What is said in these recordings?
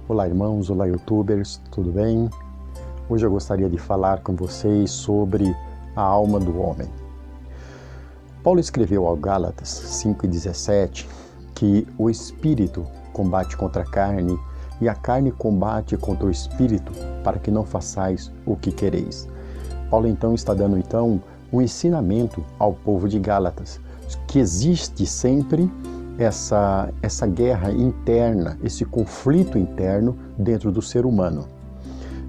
Olá irmãos, olá youtubers, tudo bem? Hoje eu gostaria de falar com vocês sobre a alma do homem. Paulo escreveu ao Gálatas 5,17 que o espírito combate contra a carne e a carne combate contra o espírito para que não façais o que quereis. Paulo então está dando um ensinamento ao povo de Gálatas, que existe sempre essa guerra interna, esse conflito interno dentro do ser humano.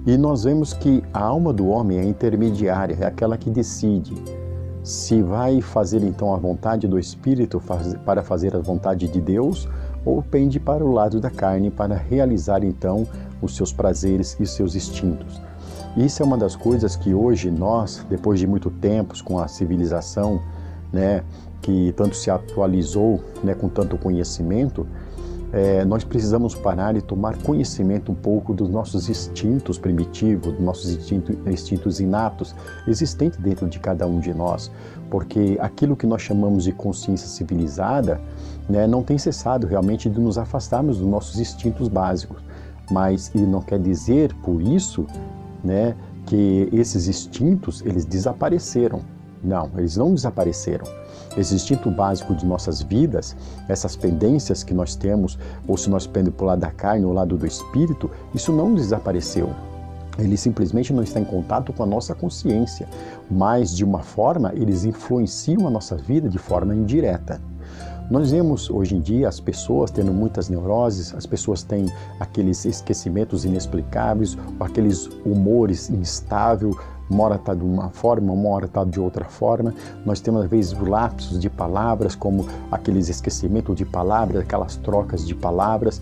E nós vemos que a alma do homem é intermediária, é aquela que decide se vai fazer então a vontade do Espírito para fazer a vontade de Deus ou pende para o lado da carne para realizar então os seus prazeres e seus instintos. Isso é uma das coisas que hoje nós, depois de muito tempo com a civilização, que tanto se atualizou, com tanto conhecimento, nós precisamos parar e tomar conhecimento um pouco dos nossos instintos primitivos, dos nossos instintos inatos, existentes dentro de cada um de nós, porque aquilo que nós chamamos de consciência civilizada, não tem cessado realmente de nos afastarmos dos nossos instintos básicos, mas e não quer dizer, por isso, que esses instintos, eles desapareceram. Não, eles não desapareceram. Esse instinto básico de nossas vidas, essas pendências que nós temos, ou se nós pendemos para o lado da carne ou lado do espírito, isso não desapareceu. Ele simplesmente não está em contato com a nossa consciência, mas de uma forma, eles influenciam a nossa vida de forma indireta. Nós vemos hoje em dia as pessoas tendo muitas neuroses, as pessoas têm aqueles esquecimentos inexplicáveis, aqueles humores instáveis, uma hora está de uma forma, uma hora está de outra forma. Nós temos às vezes lapsos de palavras, como aqueles esquecimentos de palavras, aquelas trocas de palavras.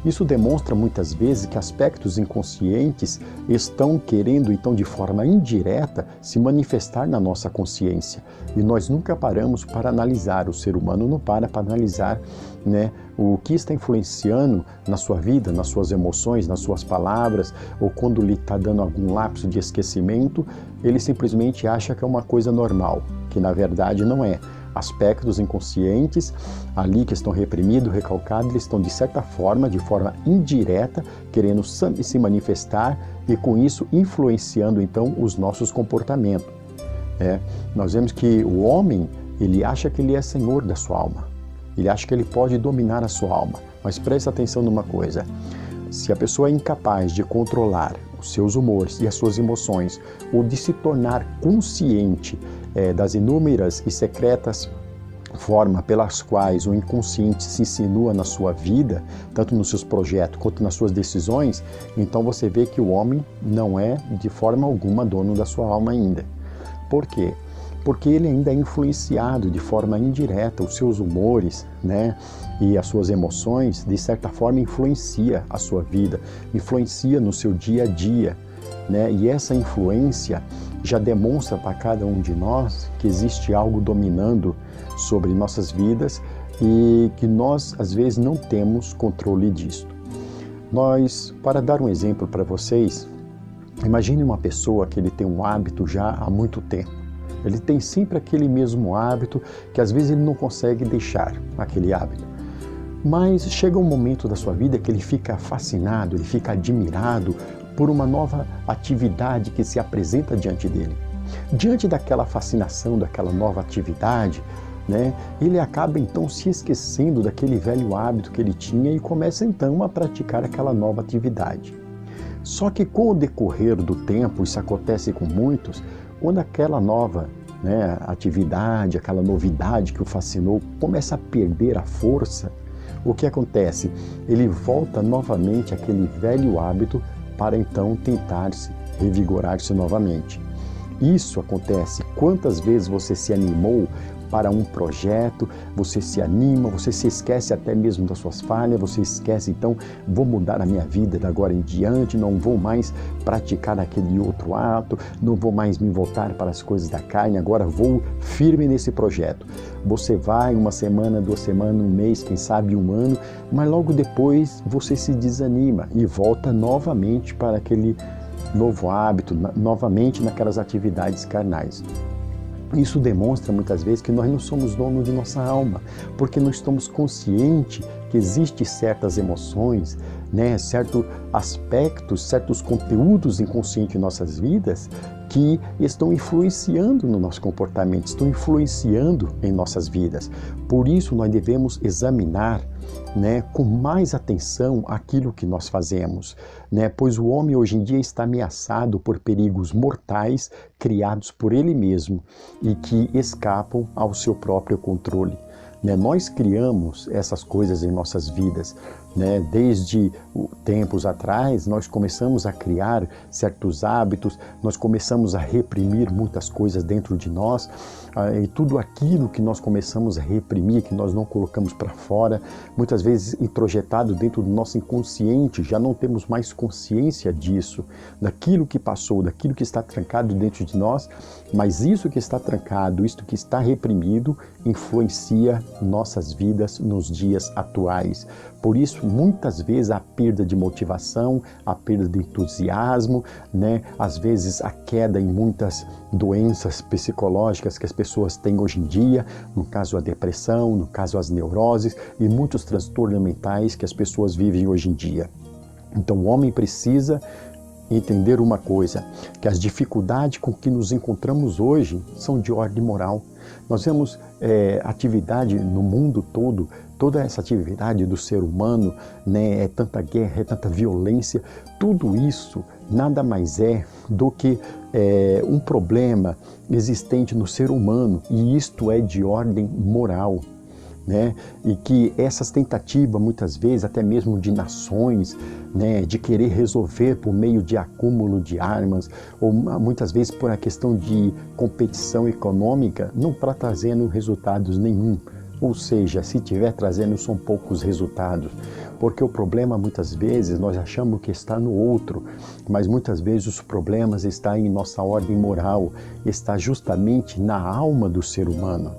Isso demonstra muitas vezes que aspectos inconscientes estão querendo, então, de forma indireta, se manifestar na nossa consciência. E nós nunca paramos para analisar, o ser humano não para analisar o que está influenciando na sua vida, nas suas emoções, nas suas palavras, ou quando lhe está dando algum lapso de esquecimento, ele simplesmente acha que é uma coisa normal, que na verdade não é. Aspectos inconscientes ali que estão reprimidos, recalcados, eles estão de certa forma, de forma indireta, querendo se manifestar e com isso influenciando então os nossos comportamentos. Nós vemos que o homem, ele acha que ele é senhor da sua alma, ele acha que ele pode dominar a sua alma, mas preste atenção numa coisa, se a pessoa é incapaz de controlar os seus humores e as suas emoções, ou de se tornar consciente das inúmeras e secretas formas pelas quais o inconsciente se insinua na sua vida, tanto nos seus projetos quanto nas suas decisões, então você vê que o homem não é de forma alguma dono da sua alma ainda. Por quê? Porque ele ainda é influenciado de forma indireta, os seus humores, e as suas emoções, de certa forma influencia a sua vida, influencia no seu dia a dia, e essa influência já demonstra para cada um de nós que existe algo dominando sobre nossas vidas e que nós, às vezes, não temos controle disso. Para dar um exemplo para vocês, imagine uma pessoa que ele tem um hábito já há muito tempo. Ele tem sempre aquele mesmo hábito que às vezes ele não consegue deixar aquele hábito. Mas chega um momento da sua vida que ele fica fascinado, ele fica admirado por uma nova atividade que se apresenta diante dele. Diante daquela fascinação, daquela nova atividade, ele acaba então se esquecendo daquele velho hábito que ele tinha e começa então a praticar aquela nova atividade. Só que com o decorrer do tempo, isso acontece com muitos, quando aquela nova atividade, aquela novidade que o fascinou, começa a perder a força, o que acontece? Ele volta novamente àquele velho hábito para então tentar-se, revigorar-se novamente. Isso acontece quantas vezes você se animou para um projeto, você se anima, você se esquece até mesmo das suas falhas, você esquece então, vou mudar a minha vida de agora em diante, não vou mais praticar aquele outro ato, não vou mais me voltar para as coisas da carne, agora vou firme nesse projeto. Você vai uma semana, 2 semanas, 1 mês, quem sabe 1 ano, mas logo depois você se desanima e volta novamente para aquele novo hábito, novamente naquelas atividades carnais. Isso demonstra muitas vezes que nós não somos donos de nossa alma, porque nós estamos conscientes que existem certas emoções, certos aspectos, certos conteúdos inconscientes em nossas vidas que estão influenciando no nosso comportamento, estão influenciando em nossas vidas. Por isso nós devemos examinar com mais atenção aquilo que nós fazemos, pois o homem hoje em dia está ameaçado por perigos mortais criados por ele mesmo e que escapam ao seu próprio controle. Nós criamos essas coisas em nossas vidas, desde tempos atrás nós começamos a criar certos hábitos, nós começamos a reprimir muitas coisas dentro de nós, e tudo aquilo que nós começamos a reprimir, que nós não colocamos para fora, muitas vezes introjetado dentro do nosso inconsciente, já não temos mais consciência disso, daquilo que passou, daquilo que está trancado dentro de nós, mas isso que está trancado, isso que está reprimido, influencia nossas vidas nos dias atuais. Por isso, muitas vezes a perda de motivação, a perda de entusiasmo, às vezes a queda em muitas doenças psicológicas que as pessoas têm hoje em dia, no caso a depressão, no caso as neuroses e muitos transtornos mentais que as pessoas vivem hoje em dia. Então o homem precisa entender uma coisa, que as dificuldades com que nos encontramos hoje são de ordem moral. Nós vemos atividade no mundo todo, toda essa atividade do ser humano, é tanta guerra, é tanta violência, tudo isso nada mais é do que um problema existente no ser humano, e isto é de ordem moral. E que essas tentativas, muitas vezes, até mesmo de nações, de querer resolver por meio de acúmulo de armas, ou muitas vezes por a questão de competição econômica, não está trazendo resultados nenhum. Ou seja, se estiver trazendo, são poucos resultados. Porque o problema, muitas vezes, nós achamos que está no outro, mas muitas vezes os problemas estão em nossa ordem moral, está justamente na alma do ser humano.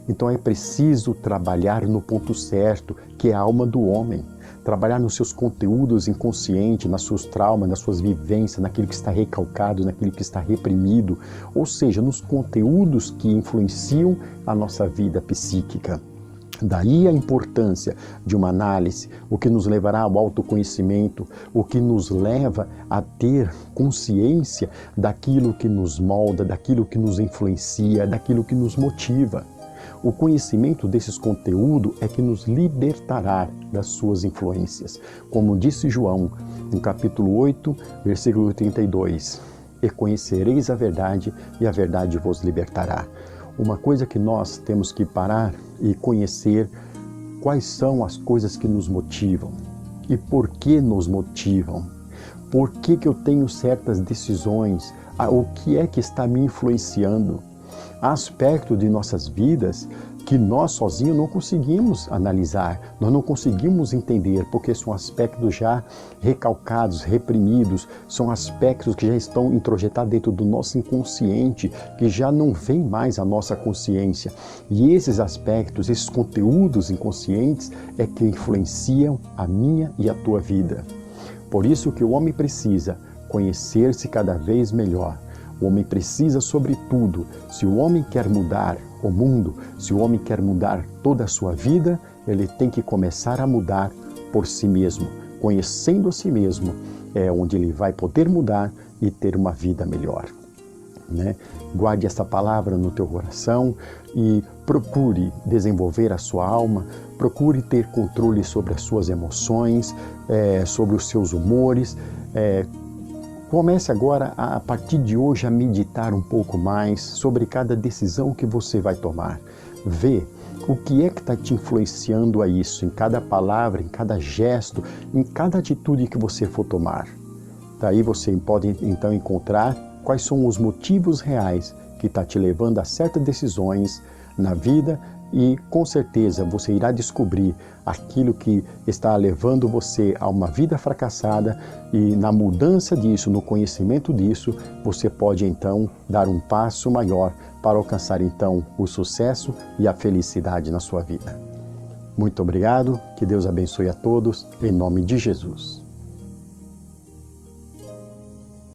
Então é preciso trabalhar no ponto certo, que é a alma do homem. Trabalhar nos seus conteúdos inconscientes, nos seus traumas, nas suas vivências, naquilo que está recalcado, naquilo que está reprimido. Ou seja, nos conteúdos que influenciam a nossa vida psíquica. Daí a importância de uma análise, o que nos levará ao autoconhecimento, o que nos leva a ter consciência daquilo que nos molda, daquilo que nos influencia, daquilo que nos motiva. O conhecimento desses conteúdos é que nos libertará das suas influências. Como disse João, no capítulo 8, versículo 32, e conhecereis a verdade, e a verdade vos libertará. Uma coisa que nós temos que parar e conhecer quais são as coisas que nos motivam e por que nos motivam. Por que eu tenho certas decisões? O que é que está me influenciando? Há aspectos de nossas vidas que nós sozinhos não conseguimos analisar, nós não conseguimos entender, porque são aspectos já recalcados, reprimidos, são aspectos que já estão introjetados dentro do nosso inconsciente, que já não vem mais à nossa consciência. E esses aspectos, esses conteúdos inconscientes é que influenciam a minha e a tua vida. Por isso que o homem precisa conhecer-se cada vez melhor. O homem precisa, sobretudo, se o homem quer mudar o mundo, se o homem quer mudar toda a sua vida, ele tem que começar a mudar por si mesmo. Conhecendo a si mesmo é onde ele vai poder mudar e ter uma vida melhor. Guarde essa palavra no teu coração e procure desenvolver a sua alma, procure ter controle sobre as suas emoções, sobre os seus humores. Comece agora, a partir de hoje, a meditar um pouco mais sobre cada decisão que você vai tomar. Vê o que é que está te influenciando a isso, em cada palavra, em cada gesto, em cada atitude que você for tomar. Daí você pode então encontrar quais são os motivos reais que estão te levando a certas decisões na vida, e com certeza você irá descobrir aquilo que está levando você a uma vida fracassada, e na mudança disso, no conhecimento disso, você pode então dar um passo maior para alcançar então o sucesso e a felicidade na sua vida. Muito obrigado, que Deus abençoe a todos, em nome de Jesus.